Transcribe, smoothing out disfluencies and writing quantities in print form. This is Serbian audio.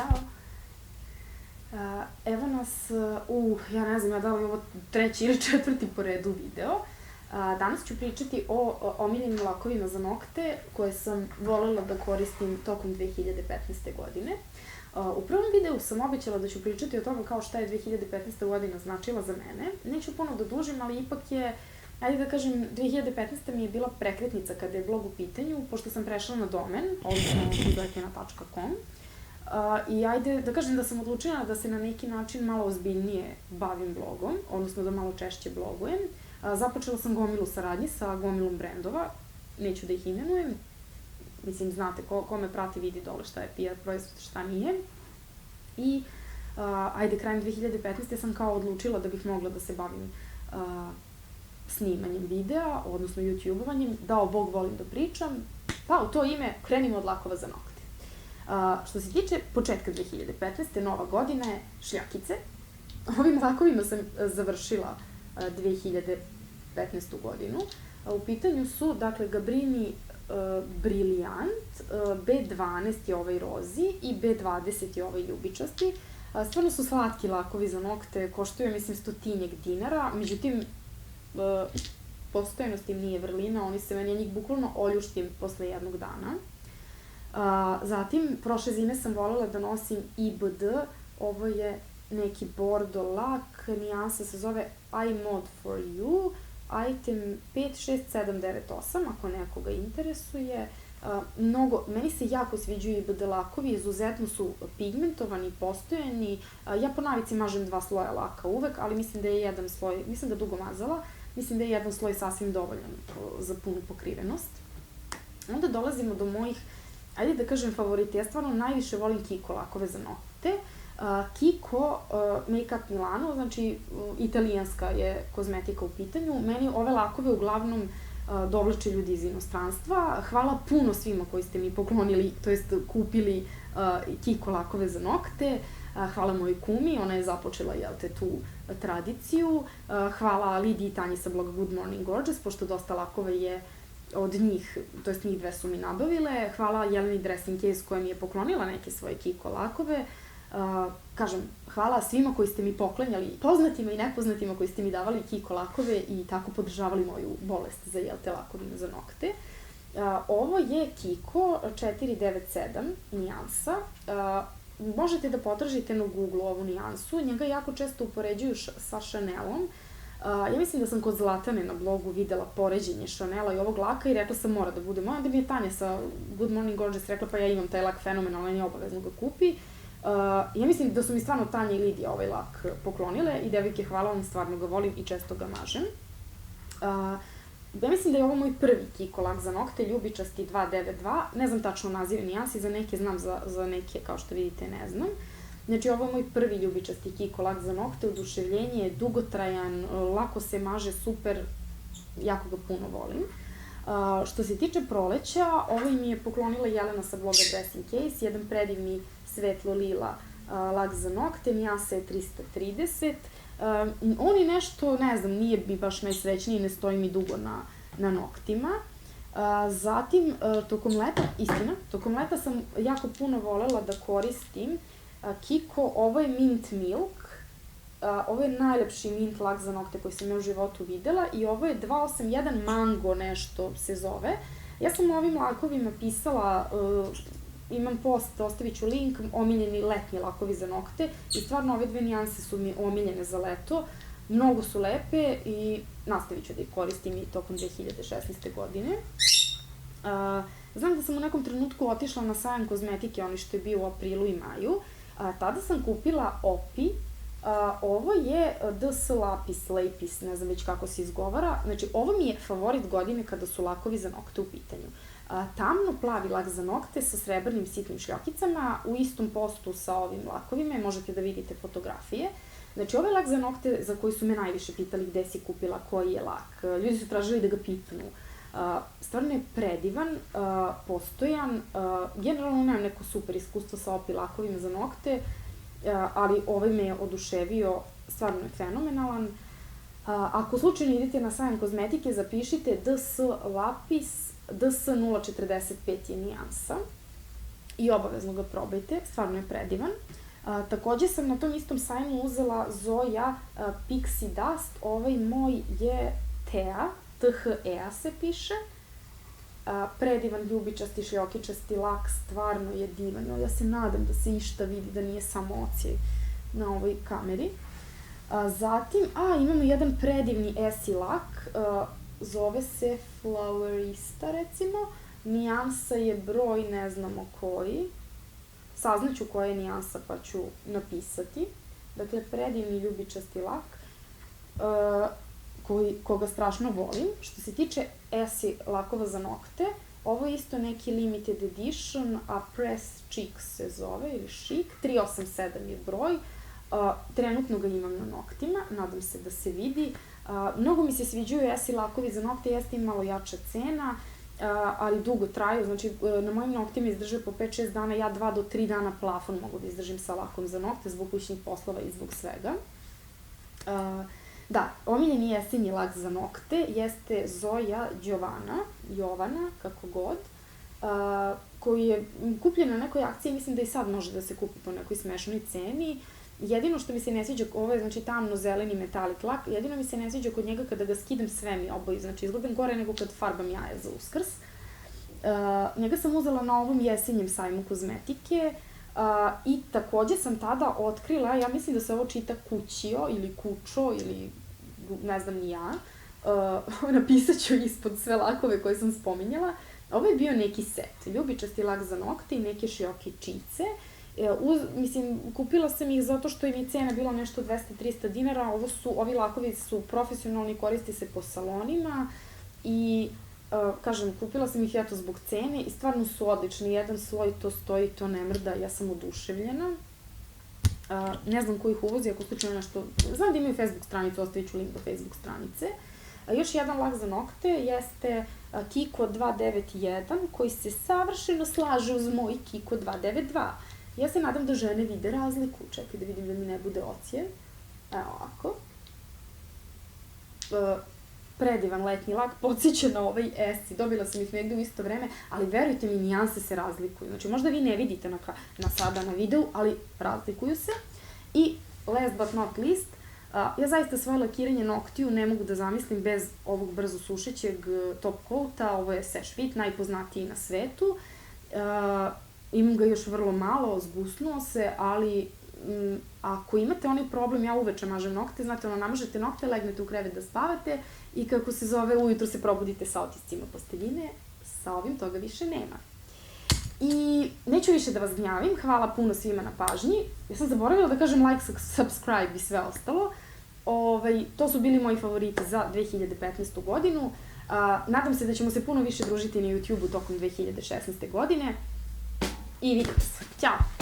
Ćao. Evo nas ja ne znam da li je ovo 3. ili 4. po redu video. Danas ću pričati o omiljenim lakovima za nokte koje sam volela da koristim tokom 2015. godine. U prvom videu sam obećala da ću pričati o tome kao šta je 2015. godina značila za mene. Neću puno da dužim, ali ipak je, ajde da kažem, 2015. mi je bila prekretnica kada je blog u pitanju, pošto sam prešla na domen, odnosno izoetina.com. I ajde da kažem da sam odlučila da se na neki način malo ozbiljnije bavim blogom, odnosno da malo češće blogujem. Započela sam gomilu saradnji sa gomilom brendova, neću da ih imenujem, mislim, znate, ko me prati vidi dole šta je PR proizvod, šta nije. I ajde, krajem 2015. sam kao odlučila da bih mogla da se bavim snimanjem videa, odnosno YouTube-ovanjem, dao Bog volim da pričam, pa u to ime krenimo od lakova za nokte. Što se tiče početka 2015. nova godina je šljakice. Ovim lakovima sam završila 2015. godinu. U pitanju su, dakle, Gabrini Brilliant, B12 je ovaj rozi i B20 je ovaj ljubičasti. Stvarno su slatki lakovi za nokte, koštaju, mislim, $100, međutim, postojanost im nije vrlina, ja njih bukvalno oljuštim posle jednog dana. Zatim, prošle zime sam volela da nosim IBD, ovo je neki bordo lak, nijansa se zove I Mod For You, item 56798, ako nekoga interesuje. Meni se jako sviđaju IBD lakovi, izuzetno su pigmentovani, postojani. Ja po navici mažem 2 sloja laka uvek, ali mislim da je jedan sloj, nisam ga dugo mazala, mislim da je jedan sloj sasvim dovoljan za punu pokrivenost. Onda dolazimo do mojih, ajde da kažem, favoriti. Ja stvarno najviše volim Kiko lakove za nokte. Kiko Make Up Milano, znači italijanska je kozmetika u pitanju. Meni ove lakove uglavnom dovlače ljudi iz inostranstva. Hvala puno svima koji ste mi poklonili, to jest kupili Kiko lakove za nokte. Hvala mojoj kumi, ona je započela tu tradiciju. Hvala Lidiji i Tanji sa bloga Good Morning Gorgeous, pošto dosta lakova je od njih, to jest njih dve su mi nabavile. Hvala Jeleni Dressing Case koja mi je poklonila neke svoje Kiko lakove. Kažem, hvala svima koji ste mi poklanjali, poznatima i nepoznatima koji ste mi davali Kiko lakove i tako podržavali moju bolest za lakovima za nokte. Ovo je Kiko 497 nijansa. Možete da potražite na Google ovu nijansu, njega jako često upoređuju sa Chanelom. Ja mislim da sam kod Zlatane na blogu videla poređenje Chanela i ovog laka i rekla sam mora da bude moja, da mi je Tanja sa Good Morning Gorgeous rekla pa ja imam taj lak fenomenalan i obavezno ga kupi. Ja mislim da su mi stvarno Tanja i Lidija ovaj lak poklonile i devojke, hvala vam, stvarno ga volim i često ga mažem. Ja mislim da je ovo moj prvi Kiko lak za nokte, ljubičasti 292, ne znam tačno nazive nijansi, za neke znam, za neke, kao što vidite, ne znam. Znači, ovo je moj prvi ljubičasti Kiko lak za nokte, oduševljenje je dugotrajan, lako se maže, super, jako ga puno volim. Što se tiče proleća, ovo mi je poklonila Jelena sa bloga Dressing Case, jedan predivni svetlo lila lak za nokte, nijansa je 330. On je nešto, ne znam, nije mi baš najsrećniji, ne stoji mi dugo na noktima. Zatim, tokom leta sam jako puno volela da koristim Kiko, ovo je Mint Milk, ovo je najlepši mint lak za nokte koji sam ja u životu videla i ovo je 281 Mango nešto se zove. Ja sam o ovim lakovima pisala, imam post, ostavit ću link, omiljeni letnji lakovi za nokte i stvarno ove dve nijanse su mi omiljene za leto, mnogo su lepe i nastavit ću da ih koristim i tokom 2016. godine. Znam da sam u nekom trenutku otišla na sajam kozmetike, oni što je bio u aprilu i maju. Tada sam kupila Opi, ovo je DS Lapis, ne znam već kako se izgovara, znači ovo mi je favorit godine kada su lakovi za nokte u pitanju. Tamno plavi lak za nokte sa srebrnim sitnim šljakicama, u istom postu sa ovim lakovima, možete da vidite fotografije. Znači ovaj lak za nokte za koji su me najviše pitali gde si kupila, koji je lak, ljudi su tražili da ga pipnu. Stvarno je predivan, postojan, generalno nemam neko super iskustvo sa Opi lakovima za nokte, ali ovaj me je oduševio, stvarno je fenomenalan. Ako slučajno idete na sajam kozmetike, zapišite DS Lapis, DS 045 je nijansa. i obavezno ga probajte, stvarno je predivan. Takođe sam na tom istom sajmu uzela Zoja Pixie Dust, ovaj moj je Thea, Thea se piše, predivan ljubičasti šljokičasti lak, stvarno je divan, ja se nadam da se išta vidi, da nije samo ocijaj na ovoj kameri. Zatim, imamo jedan predivni Essie lak, zove se Flowerista recimo, nijansa je broj ne znamo koji, saznaću koja je nijansa pa ću napisati. Dakle, predivni ljubičasti lak, koga strašno volim. Što se tiče Essie lakova za nokte, ovo je isto neki limited edition, a Press Chic se zove, ili Chic, 387 je broj. Trenutno ga imam na noktima, nadam se da se vidi. Mnogo mi se sviđaju Essie lakovi za nokte, jeste im malo jača cena, ali dugo traju, znači na mojim noktima izdrže po 5-6 dana, ja 2 do 3 dana plafon mogu da izdržim sa lakom za nokte zbog kućnih poslova i zbog svega. Da, omiljeni jesenji lak za nokte jeste Zoja Jovana, kako god, koji je kupljen na nekoj akciji, mislim da i sad može da se kupi po nekoj smešnoj ceni. Jedino što mi se ne sviđa, ovo je znači tamno zeleni metalik lak, jedino mi se ne sviđa kod njega kada ga skidam sve mi oboji, znači izgledam gore nego kad farbam jaja za Uskrs. Njega sam uzela na ovom jesenjem sajmu kozmetike i takođe sam tada otkrila, ja mislim da se ovo čita Kućio ili Kučo ili ne znam ni ja, napisat ću ispod sve lakove koje sam spominjala. Ovo je bio neki set, ljubičasti lak za nokte i neke šljokičice. Mislim, kupila sam ih zato što im je cena bila nešto 200-300 dinara, ovi lakovi su profesionalni, koriste se po salonima i, kažem, kupila sam ih eto zbog cene i stvarno su odlični, jedan sloj to stoji, to ne mrda, ja sam oduševljena. Ne znam ko ih uvozi, ako slučajno nešto, znam da imaju Facebook stranicu, ostavit ću link do Facebook stranice. Još jedan lak za nokte jeste Kiko 291, koji se savršeno slaže uz moj Kiko 292. Ja se nadam da žene vide razliku. Čekaj da vidim da mi ne bude ocijev. Evo ovako. Predivan letnji lak, podsjeća na ovaj Essie. Dobila sam ih negde u isto vreme, ali verujte mi, nijanse se razlikuju. Znači, možda vi ne vidite sada na videu, ali razlikuju se. I last but not least, ja zaista svoje lakiranje noktiju ne mogu da zamislim bez ovog brzo sušećeg top coata. Ovo je Seche Vite, najpoznatiji na svetu. Imam ga još vrlo malo, zgusnuo se, ali ako imate onaj problem, ja uveče mažem nokte, znate, namažete nokte, legnete u krevet da spavate i kako se zove, ujutro se probudite sa otiscima posteljine, sa ovim toga više nema. I neću više da vas gnjavim, hvala puno svima na pažnji. Ja sam zaboravila da kažem like, subscribe i sve ostalo. To su bili moji favoriti za 2015. godinu. Nadam se da ćemo se puno više družiti na YouTube-u tokom 2016. godine. I vidimo se. Ćao!